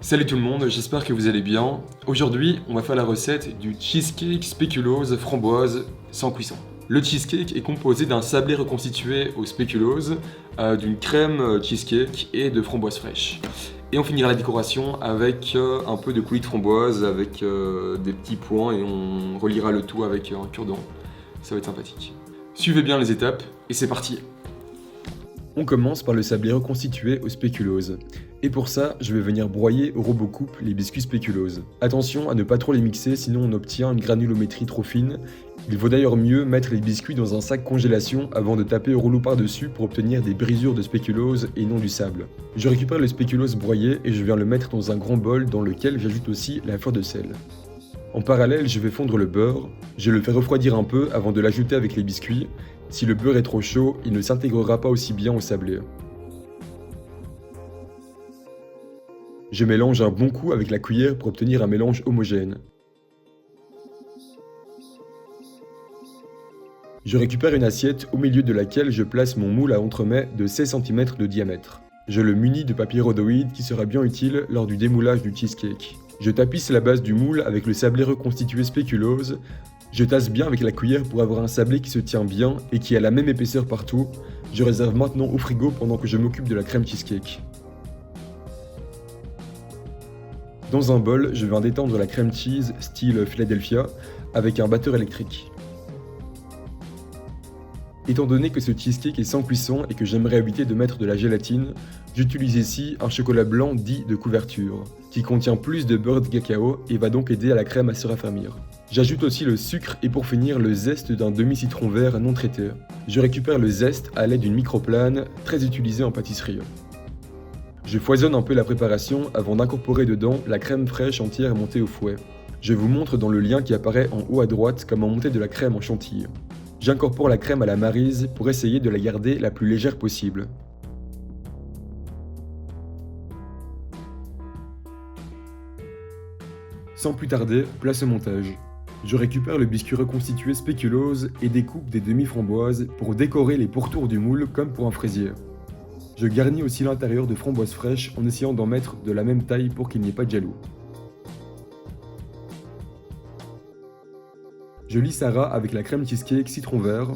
Salut tout le monde, j'espère que vous allez bien. Aujourd'hui, on va faire la recette du cheesecake spéculose framboise sans cuisson. Le cheesecake est composé d'un sablé reconstitué au spéculose, d'une crème cheesecake et de framboises fraîches. Et on finira la décoration avec un peu de coulis de framboise, avec des petits points, et on reliera le tout avec un cure-dent. Ça va être sympathique. Suivez bien les étapes et c'est parti. On commence par le sablé reconstitué au spéculose. Et pour ça, je vais venir broyer au robot coupe les biscuits spéculose. Attention à ne pas trop les mixer, sinon on obtient une granulométrie trop fine. Il vaut d'ailleurs mieux mettre les biscuits dans un sac congélation avant de taper au rouleau par-dessus pour obtenir des brisures de spéculose et non du sable. Je récupère le spéculose broyé et je viens le mettre dans un grand bol dans lequel j'ajoute aussi la fleur de sel. En parallèle, je vais fondre le beurre. Je le fais refroidir un peu avant de l'ajouter avec les biscuits. Si le beurre est trop chaud, il ne s'intégrera pas aussi bien au sablé. Je mélange un bon coup avec la cuillère pour obtenir un mélange homogène. Je récupère une assiette au milieu de laquelle je place mon moule à entremets de 16 cm de diamètre. Je le munis de papier rhodoïde qui sera bien utile lors du démoulage du cheesecake. Je tapisse la base du moule avec le sablé reconstitué spéculose. Je tasse bien avec la cuillère pour avoir un sablé qui se tient bien et qui a la même épaisseur partout. Je réserve maintenant au frigo pendant que je m'occupe de la crème cheesecake. Dans un bol, je viens d'étendre la crème cheese style Philadelphia avec un batteur électrique. Étant donné que ce cheesecake est sans cuisson et que j'aimerais éviter de mettre de la gélatine, j'utilise ici un chocolat blanc dit de couverture, qui contient plus de beurre de cacao et va donc aider à la crème à se raffermir. J'ajoute aussi le sucre et pour finir le zeste d'un demi-citron vert non traité. Je récupère le zeste à l'aide d'une microplane, très utilisée en pâtisserie. Je foisonne un peu la préparation avant d'incorporer dedans la crème fraîche entière montée au fouet. Je vous montre dans le lien qui apparaît en haut à droite comment monter de la crème en chantilly. J'incorpore la crème à la maryse pour essayer de la garder la plus légère possible. Sans plus tarder, place au montage. Je récupère le biscuit reconstitué spéculose et découpe des demi-framboises pour décorer les pourtours du moule comme pour un fraisier. Je garnis aussi l'intérieur de framboises fraîches en essayant d'en mettre de la même taille pour qu'il n'y ait pas de jaloux. Je lis Sarah avec la crème cheesecake citron vert.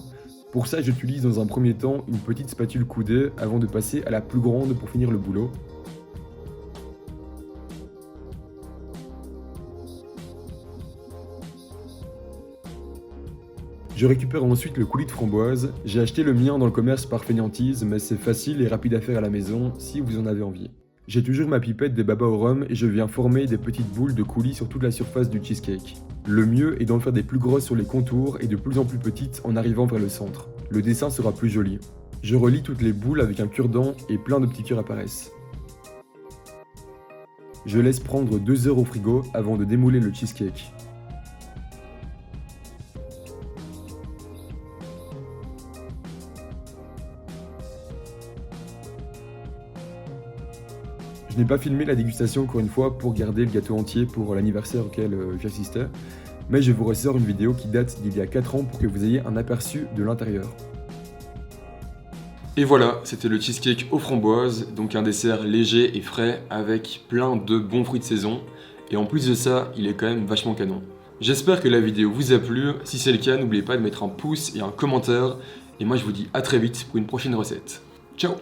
Pour ça, j'utilise dans un premier temps une petite spatule coudée avant de passer à la plus grande pour finir le boulot. Je récupère ensuite le coulis de framboise. J'ai acheté le mien dans le commerce par fainéantise, mais c'est facile et rapide à faire à la maison si vous en avez envie. J'ai toujours ma pipette des baba au rhum et je viens former des petites boules de coulis sur toute la surface du cheesecake. Le mieux est d'en faire des plus grosses sur les contours et de plus en plus petites en arrivant vers le centre. Le dessin sera plus joli. Je relie toutes les boules avec un cure-dent et plein de petits cœurs apparaissent. Je laisse prendre 2 heures au frigo avant de démouler le cheesecake. Je n'ai pas filmé la dégustation encore une fois pour garder le gâteau entier pour l'anniversaire auquel j'assistais, mais je vous ressors une vidéo qui date d'il y a 4 ans pour que vous ayez un aperçu de l'intérieur. Et voilà, c'était le cheesecake aux framboises, donc un dessert léger et frais avec plein de bons fruits de saison, et en plus de ça, il est quand même vachement canon. J'espère que la vidéo vous a plu, si c'est le cas, n'oubliez pas de mettre un pouce et un commentaire, et moi je vous dis à très vite pour une prochaine recette. Ciao!